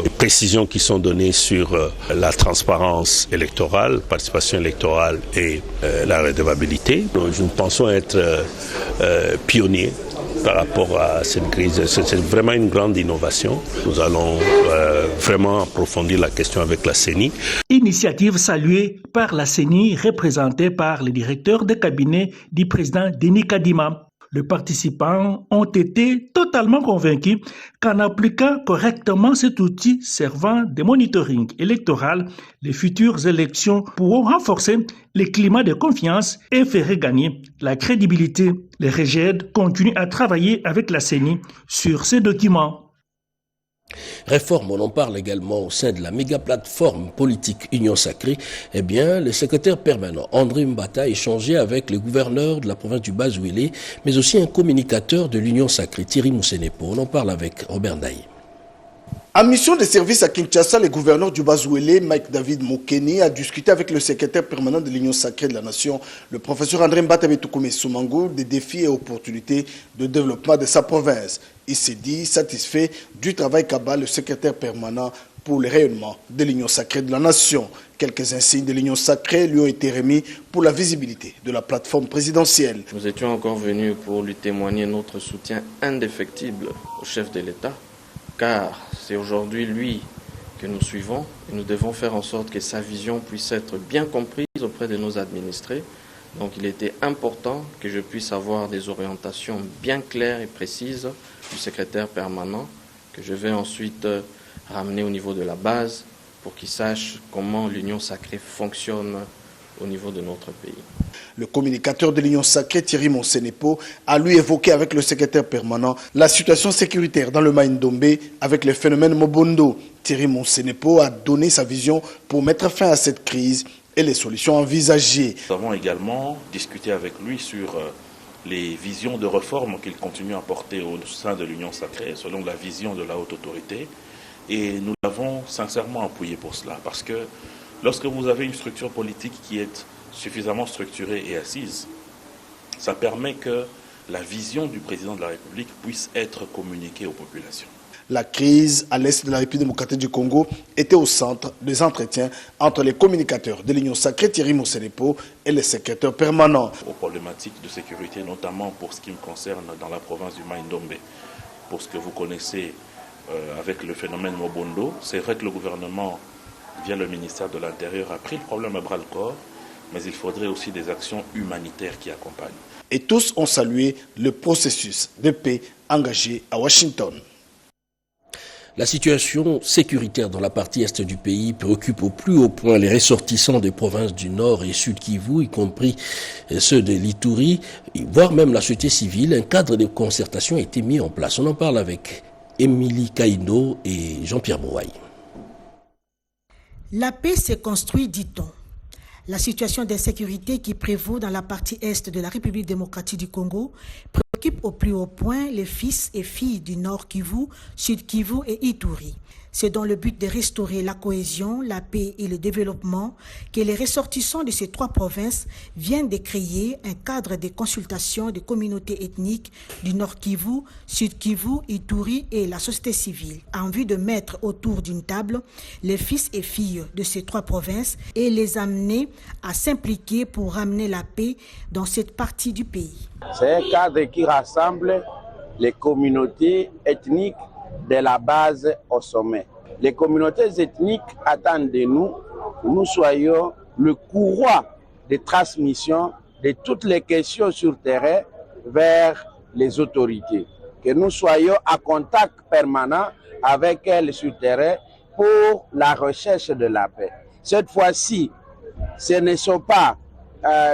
les précisions qui sont données sur la transparence électorale, participation électorale et la redevabilité. Nous pensons être pionniers par rapport à cette crise. C'est vraiment une grande innovation. Nous allons vraiment approfondir la question avec la CENI. Initiative saluée par la CENI, représentée par le directeur de cabinet du président Denis Kadima. Les participants ont été totalement convaincus qu'en appliquant correctement cet outil servant de monitoring électoral, les futures élections pourront renforcer le climat de confiance et faire gagner la crédibilité. Les REGED continuent à travailler avec la CENI sur ces documents. Réforme, on en parle également au sein de la méga-plateforme politique Union Sacrée. Eh bien, le secrétaire permanent André Mbata a échangé avec le gouverneur de la province du Bas-Ouélé, mais aussi un communicateur de l'Union Sacrée, Thierry Moussenepo. On en parle avec Robert Ndaï. En mission de service à Kinshasa, le gouverneur du Bas-Ouélé, Mike David Mokeni, a discuté avec le secrétaire permanent de l'Union Sacrée de la Nation, le professeur André Mbata Betoukoumé Soumango, des défis et opportunités de développement de sa province. Il s'est dit satisfait du travail qu'a le secrétaire permanent pour le rayonnement de l'Union sacrée de la nation. Quelques insignes de l'Union sacrée lui ont été remis pour la visibilité de la plateforme présidentielle. Nous étions encore venus pour lui témoigner notre soutien indéfectible au chef de l'État, car c'est aujourd'hui lui que nous suivons et nous devons faire en sorte que sa vision puisse être bien comprise auprès de nos administrés. Donc il était important que je puisse avoir des orientations bien claires et précises du secrétaire permanent que je vais ensuite ramener au niveau de la base pour qu'il sache comment l'Union sacrée fonctionne au niveau de notre pays. Le communicateur de l'Union sacrée, Thierry Monsenepo, a lui évoqué avec le secrétaire permanent la situation sécuritaire dans le Maïndombe avec le phénomène Mobondo. Thierry Monsenepo a donné sa vision pour mettre fin à cette crise et les solutions envisagées. Nous avons également discuté avec lui sur les visions de réforme qu'il continue à porter au sein de l'Union sacrée, selon la vision de la haute autorité. Et nous l'avons sincèrement appuyé pour cela, parce que lorsque vous avez une structure politique qui est suffisamment structurée et assise, ça permet que la vision du président de la République puisse être communiquée aux populations. La crise à l'est de la République démocratique du Congo était au centre des entretiens entre les communicateurs de l'Union sacrée, Thierry Monsenepo, et les secrétaires permanents. Aux problématiques de sécurité, notamment pour ce qui me concerne dans la province du Maïndombe, pour ce que vous connaissez avec le phénomène Mobondo, c'est vrai que le gouvernement, via le ministère de l'Intérieur, a pris le problème à bras-le-corps, mais il faudrait aussi des actions humanitaires qui accompagnent. Et tous ont salué le processus de paix engagé à Washington. La situation sécuritaire dans la partie est du pays préoccupe au plus haut point les ressortissants des provinces du Nord et Sud Kivu, y compris ceux de l'Ituri, voire même la société civile. Un cadre de concertation a été mis en place. On en parle avec Émilie Kaino et Jean-Pierre Brouaille. La paix s'est construite, dit-on. La situation d'insécurité qui prévaut dans la partie est de la République démocratique du Congo préoccupe au plus haut point les fils et filles du Nord Kivu, Sud Kivu et Ituri. C'est dans le but de restaurer la cohésion, la paix et le développement que les ressortissants de ces trois provinces viennent de créer un cadre de consultation des communautés ethniques du Nord Kivu, Sud Kivu, Ituri et la société civile, en vue de mettre autour d'une table les fils et filles de ces trois provinces et les amener à s'impliquer pour ramener la paix dans cette partie du pays. C'est un cadre qui rassemble les communautés ethniques de la base au sommet. Les communautés ethniques attendent de nous que nous soyons le courroie de transmission de toutes les questions sur terrain vers les autorités. Que nous soyons à contact permanent avec elles sur terrain pour la recherche de la paix. Cette fois-ci, ce ne sont pas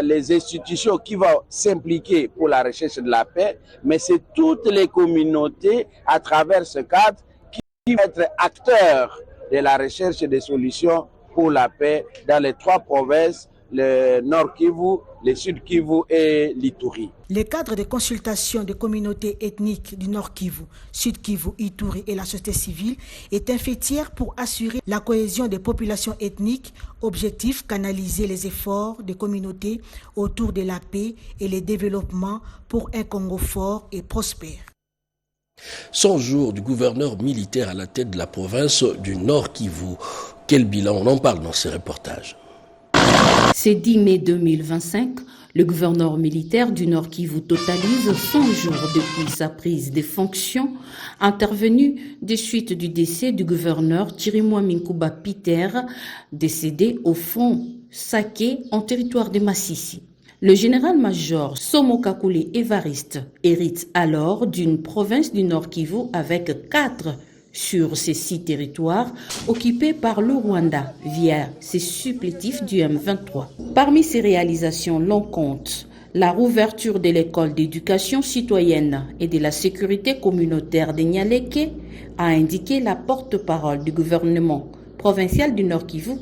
les institutions qui vont s'impliquer pour la recherche de la paix, mais c'est toutes les communautés à travers ce cadre qui vont être acteurs de la recherche des solutions pour la paix dans les trois provinces, le Nord Kivu, le Sud Kivu et l'Ituri. Le cadre de consultation des communautés ethniques du Nord Kivu, Sud Kivu, Ituri et la société civile est un fait tiers pour assurer la cohésion des populations ethniques. Objectif, canaliser les efforts des communautés autour de la paix et le développement pour un Congo fort et prospère. 100 jours du gouverneur militaire à la tête de la province du Nord Kivu. Quel bilan? On en parle dans ces reportages. C'est 10 mai 2025, le gouverneur militaire du Nord Kivu totalise 100 jours depuis sa prise des fonctions, intervenu des suites du décès du gouverneur Chirimwa Minkuba Peter, décédé au front Saké en territoire de Massissi. Le général-major Somo Kakule Évariste hérite alors d'une province du Nord Kivu avec 4 sur ces 6 territoires occupés par le Rwanda via ses supplétifs du M23. Parmi ses réalisations, l'on compte la rouverture de l'école d'éducation citoyenne et de la sécurité communautaire de Nyaleke, a indiqué la porte-parole du gouvernement provincial du Nord Kivu,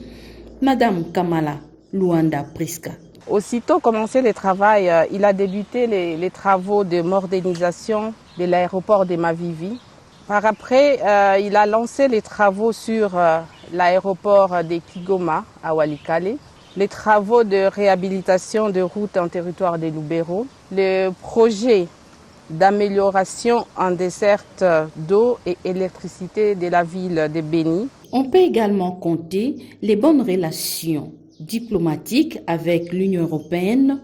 Madame Kamala Luanda Priska. Aussitôt commencé le travail, il a débuté les travaux de modernisation de l'aéroport de Mavivi. Par après, il a lancé les travaux sur l'aéroport de Kigoma à Walikale, les travaux de réhabilitation de routes en territoire de Lubero, le projet d'amélioration en desserte d'eau et électricité de la ville de Beni. On peut également compter les bonnes relations diplomatiques avec l'Union européenne,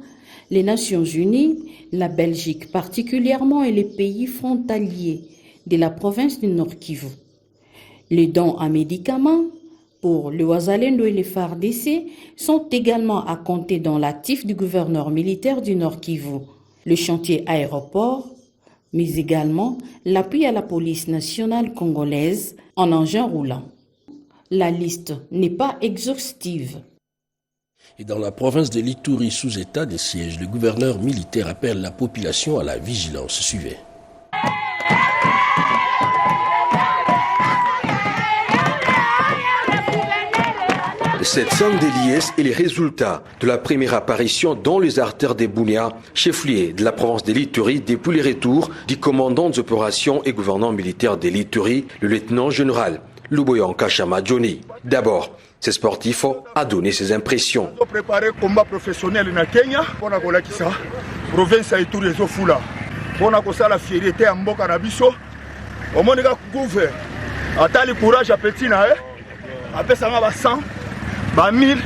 les Nations unies, la Belgique particulièrement et les pays frontaliers de la province du Nord Kivu. Les dons à médicaments pour le Wazalendo et les FARDC sont également à compter dans l'actif du gouverneur militaire du Nord Kivu. Le chantier aéroport, mais également l'appui à la police nationale congolaise en engin roulant. La liste n'est pas exhaustive. Et dans la province de l'Ituri, sous état de siège, le gouverneur militaire appelle la population à la vigilance. Suivez. Cette somme des liesses est le résultat de la première apparition dans les artères de Bunia, chef-lieu de la province de l'Ituri, depuis le retour du commandant des opérations et gouverneur militaire de l'Ituri, le lieutenant-général Luboyanka Chama Johnny. D'abord, ce sportif a donné ses impressions. Nous avons préparé un combat professionnel en Kenya pour la province de l'Ituri et Fula. Pour la fierté en Mboka Nabiso, au moins nous gouvernement a le courage à petit na après ça va 100 ba 1000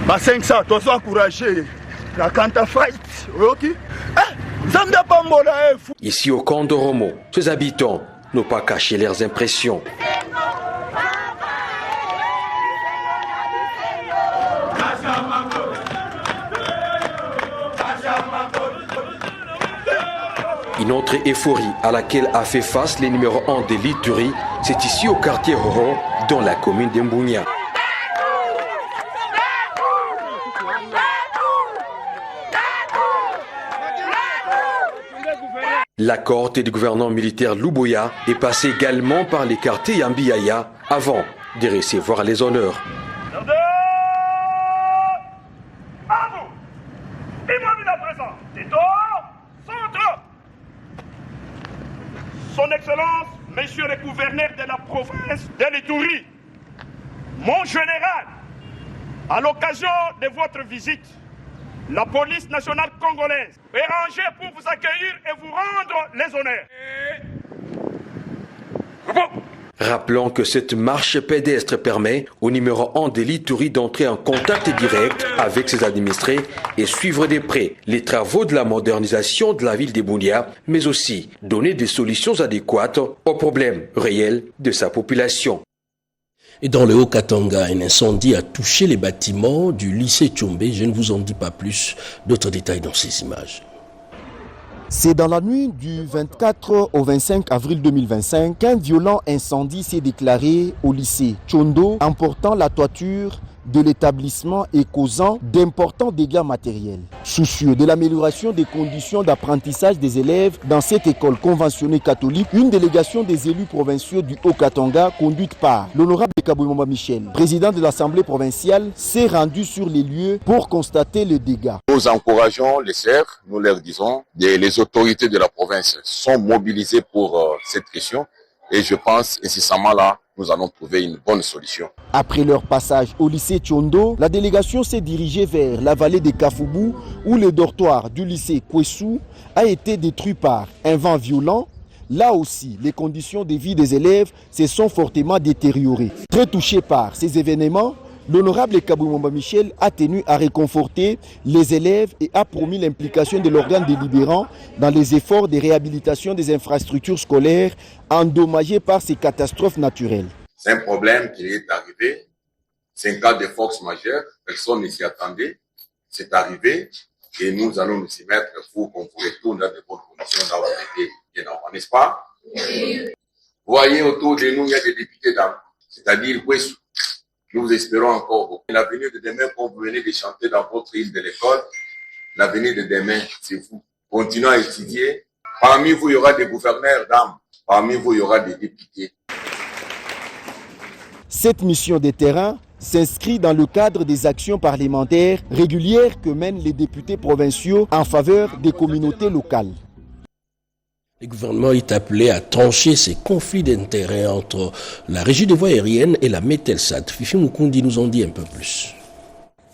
ba 500 tous encourager la Kanta fight. OK? Ici au camp de Romo, ses habitants n'ont pas caché leurs impressions. Une autre euphorie à laquelle a fait face les numéros 1 de l'Ituri, c'est ici au quartier Roro, dans la commune d'Mbounia. La cohorte du gouverneur militaire Luboya est passée également par les quartiers Yambiaya avant de recevoir les honneurs. Son Excellence, Monsieur le gouverneur de la province de l'Ituri, mon général, à l'occasion de votre visite, la police nationale congolaise est rangée pour vous accueillir et vous rendre les honneurs. Rappelons que cette marche pédestre permet au numéro 1 de l'Ituri d'entrer en contact direct avec ses administrés et suivre de près les travaux de la modernisation de la ville de Bunia, mais aussi donner des solutions adéquates aux problèmes réels de sa population. Et dans le Haut-Katanga, un incendie a touché les bâtiments du lycée Tchombe. Je ne vous en dis pas plus. D'autres détails dans ces images. C'est dans la nuit du 24 au 25 avril 2025 qu'un violent incendie s'est déclaré au lycée Tchondo, emportant la toiture de l'établissement et causant d'importants dégâts matériels. Soucieux de l'amélioration des conditions d'apprentissage des élèves dans cette école conventionnée catholique, une délégation des élus provinciaux du Haut-Katanga, conduite par l'honorable Kaboumamba Michel, président de l'Assemblée provinciale, s'est rendue sur les lieux pour constater les dégâts. Nous encourageons les serfs, nous leur disons, les autorités de la province sont mobilisées pour cette question et je pense incessamment là, nous allons trouver une bonne solution. Après leur passage au lycée Tchondo, la délégation s'est dirigée vers la vallée de Kafoubou où le dortoir du lycée Kwesou a été détruit par un vent violent. Là aussi, les conditions de vie des élèves se sont fortement détériorées. Très touché par ces événements, l'honorable Kaboumamba Michel a tenu à réconforter les élèves et a promis l'implication de l'organe délibérant dans les efforts de réhabilitation des infrastructures scolaires endommagées par ces catastrophes naturelles. C'est un problème qui est arrivé, c'est un cas de force majeure, personne ne s'y attendait, c'est arrivé et nous allons nous y mettre pour qu'on vous retourne dans de bonnes conditions d'avoir été bien avant, n'est-ce pas? Vous voyez autour de nous, il y a des députés d'âme, c'est-à-dire Kwesou. Nous espérons encore beaucoup. L'avenir de demain, quand vous venez de chanter dans votre île de l'école, l'avenir de demain, c'est vous. Continuez à étudier. Parmi vous, il y aura des gouverneurs d'âme. Parmi vous, il y aura des députés. Cette mission de terrain s'inscrit dans le cadre des actions parlementaires régulières que mènent les députés provinciaux en faveur des communautés locales. Le gouvernement est appelé à trancher ces conflits d'intérêts entre la Régie des voies aériennes et la Metelsat. Fifi Mukundi nous en dit un peu plus.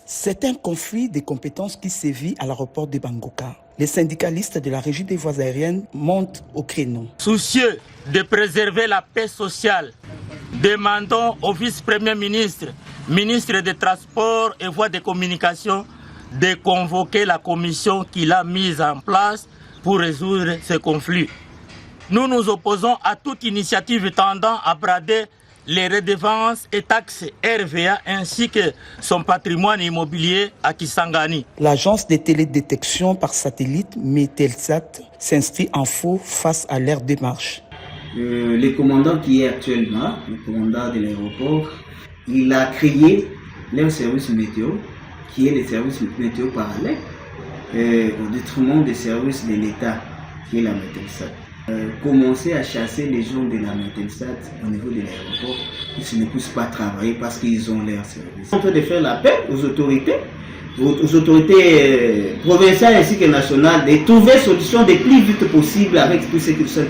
C'est un conflit de compétences qui sévit à l'aéroport de Bangoka. Les syndicalistes de la Régie des voies aériennes montent au créneau. Soucieux de préserver la paix sociale demandons au vice-premier ministre, ministre des Transports et Voies de Communication, de convoquer la commission qu'il a mise en place pour résoudre ce conflit. Nous nous opposons à toute initiative tendant à brader les redevances et taxes RVA ainsi que son patrimoine immobilier à Kisangani. L'agence de télédétection par satellite Metelsat s'inscrit en faux face à leur démarche. Le commandant qui est actuellement, le commandant de l'aéroport, il a créé leur service météo, qui est le service météo parallèle, au détriment des services de l'État, qui est la Metelsat. Commencer à chasser les gens de la Metelsat au niveau de l'aéroport, ils ne puissent pas travailler parce qu'ils ont leur service. On peut faire l'appel aux autorités provinciales ainsi que nationales, de trouver solution le plus vite possible avec tout ce qui se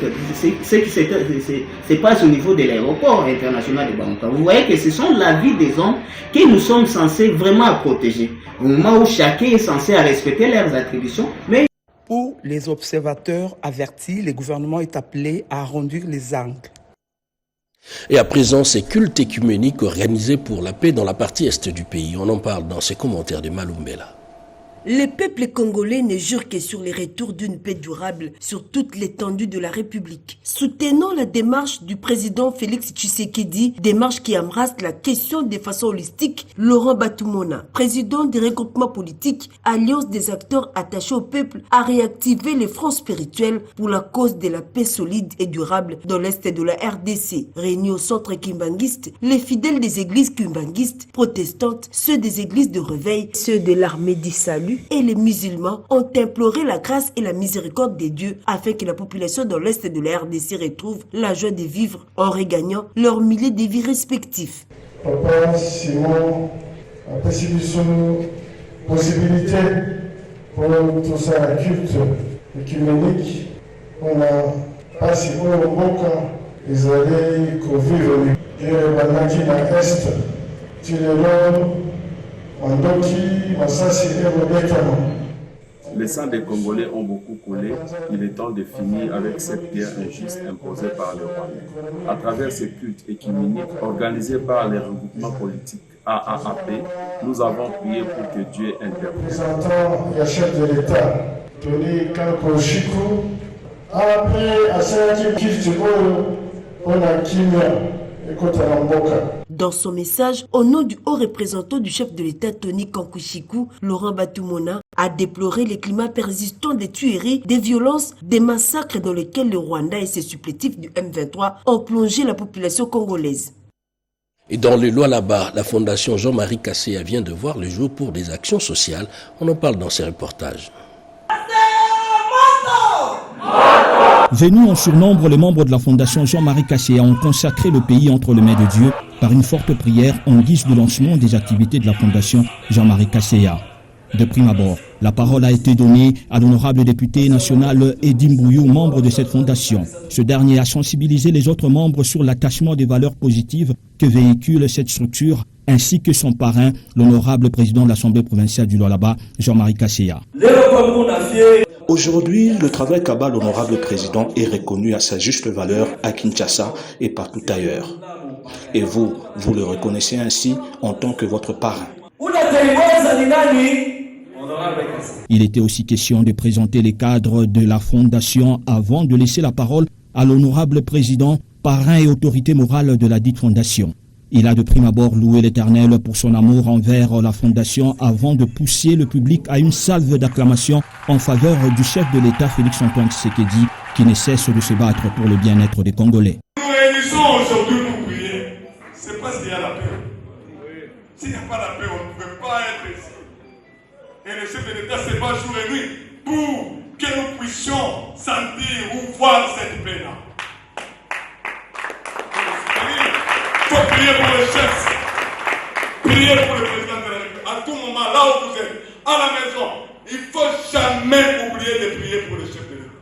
passe au niveau de l'aéroport international de Bangka. Vous voyez que ce sont la vie des hommes que nous sommes censés vraiment protéger. Au moment où chacun est censé respecter leurs attributions, mais pour les observateurs avertis, le gouvernement est appelé à arrondir les angles. Et à présent, ces cultes écuméniques organisés pour la paix dans la partie est du pays. On en parle dans ces commentaires de Malumbela. Le peuple congolais ne jure que sur les retours d'une paix durable sur toute l'étendue de la République. Soutenant la démarche du président Félix Tshisekedi, démarche qui embrasse la question de façon holistique, Laurent Batumona, président des regroupements politiques, alliance des acteurs attachés au peuple, a réactivé les fronts spirituels pour la cause de la paix solide et durable dans l'est de la RDC. Réunis au centre kimbanguiste, les fidèles des églises kimbanguistes, protestantes, ceux des églises de réveil, ceux de l'armée du salut, et les musulmans ont imploré la grâce et la miséricorde de Dieu afin que la population dans l'est de la RDC retrouve la joie de vivre en regagnant leurs milliers de vies respectifs. Papa Simon a possibilité pour tout ça la culte écuménique. On a passé au Mboka, ils allaient vivre et le Banaki dans l'est, tu les Les sangs des Congolais ont beaucoup coulé. Il est temps de finir avec cette guerre injuste imposée par le Rwanda. À travers ces cultes écuméniques organisés par les regroupements politiques AAAP, nous avons prié pour que Dieu intervienne. Le chef de l'État, Tony Kanko-Chikou, a appelé à ce qu'il pour la Kimia. Dans son message, au nom du haut représentant du chef de l'État Tony Kanko-Chikou, Laurent Batumona a déploré les climats persistants des tueries, des violences, des massacres dans lesquels le Rwanda et ses supplétifs du M23 ont plongé la population congolaise. Et dans le Lualaba, la fondation Jean-Marie Kasséa vient de voir le jour pour des actions sociales. On en parle dans ces reportages. Venus en surnombre, les membres de la fondation Jean-Marie Kasséa ont consacré le pays entre les mains de Dieu par une forte prière en guise de lancement des activités de la fondation Jean-Marie Kasséa. De prime abord, la parole a été donnée à l'honorable député national Edim Bouyou, membre de cette fondation. Ce dernier a sensibilisé les autres membres sur l'attachement des valeurs positives que véhicule cette structure, ainsi que son parrain, l'honorable président de l'Assemblée provinciale du Lualaba, Jean-Marie Kasséa. Aujourd'hui, le travail qu'abat l'honorable président est reconnu à sa juste valeur à Kinshasa et partout ailleurs. Et vous le reconnaissez ainsi en tant que votre parrain. Il était aussi question de présenter les cadres de la fondation avant de laisser la parole à l'honorable président, parrain et autorité morale de la dite fondation. Il a de prime abord loué l'Éternel pour son amour envers la fondation avant de pousser le public à une salve d'acclamation en faveur du chef de l'État Félix-Antoine Tshisekedi qui ne cesse de se battre pour le bien-être des Congolais. Nous réunissons aujourd'hui pour prier. C'est parce qu'il y a la paix. S'il n'y a pas la paix, on ne peut pas être ici. Et le chef de l'État se bat jour et nuit pour que nous puissions sentir ou voir cette paix-là. Il faut prier pour le chef, prier pour le président de la République. À tout moment, là où vous êtes, à la maison, il ne faut jamais oublier de prier pour le chef de l'État.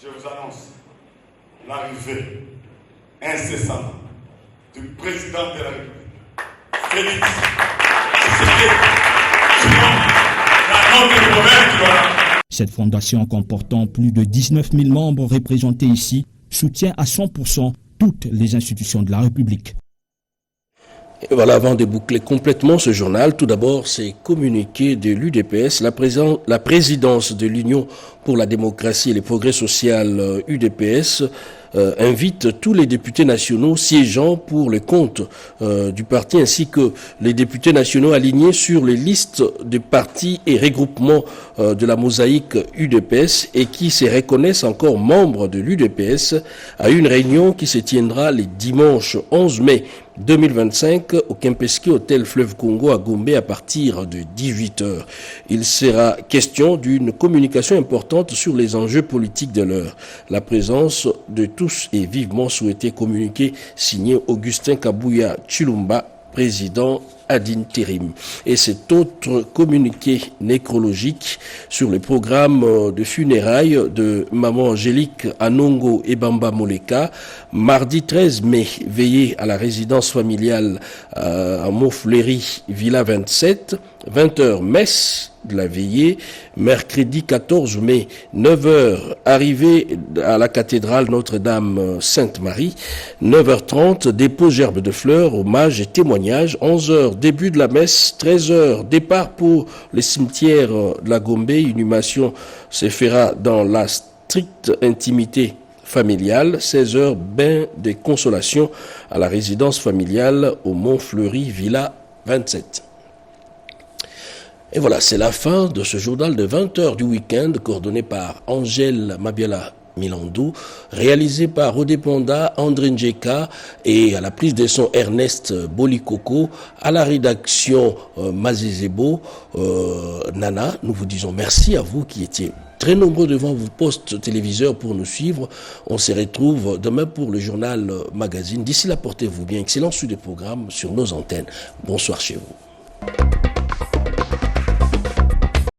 Je vous annonce l'arrivée incessante du président de la République, Félix Tshisekedi, la note de province du Lualaba. Cette fondation comportant plus de 19 000 membres représentés ici soutient à 100% toutes les institutions de la République. Et voilà, avant de boucler complètement ce journal, tout d'abord, c'est communiqué de l'UDPS, la présidence de l'Union pour la démocratie et le progrès social UDPS invite tous les députés nationaux siégeant pour le compte du parti ainsi que les députés nationaux alignés sur les listes de partis et regroupements de la mosaïque UDPS et qui se reconnaissent encore membres de l'UDPS à une réunion qui se tiendra le dimanche 11 mai 2025 au Kempinski Hôtel Fleuve Congo à Gombe à partir de 18h. Il sera question d'une communication importante sur les enjeux politiques de l'heure. La présence de tous est vivement souhaitée communiquer, signé Augustin Kabouya Chilumba, président ad interim. Et cet autre communiqué nécrologique sur le programme de funérailles de Maman Angélique Anongo Ebamba Moleka, mardi 13 mai, veillée à la résidence familiale à Montfleury, Villa 27, 20h, messe de la veillée, mercredi 14 mai, 9h, arrivée à la cathédrale Notre-Dame Sainte-Marie, 9h30, dépôt gerbe de fleurs, hommage et témoignage, 11h, début de la messe, 13h, départ pour les cimetières de la Gombe, inhumation se fera dans la stricte intimité familiale, 16h, bain de consolation à la résidence familiale au Montfleury, Villa 27. Et voilà, c'est la fin de ce journal de 20h du week-end, coordonné par Angèle Mabiala Milandou, réalisé par Rodé Ponda, André Njeka et à la prise de son Ernest Bolikoko, à la rédaction Mazezebo, Nana. Nous vous disons merci à vous qui étiez très nombreux devant vos postes téléviseurs pour nous suivre. On se retrouve demain pour le journal magazine. D'ici là, portez-vous bien. Excellent suite des programmes sur nos antennes. Bonsoir chez vous.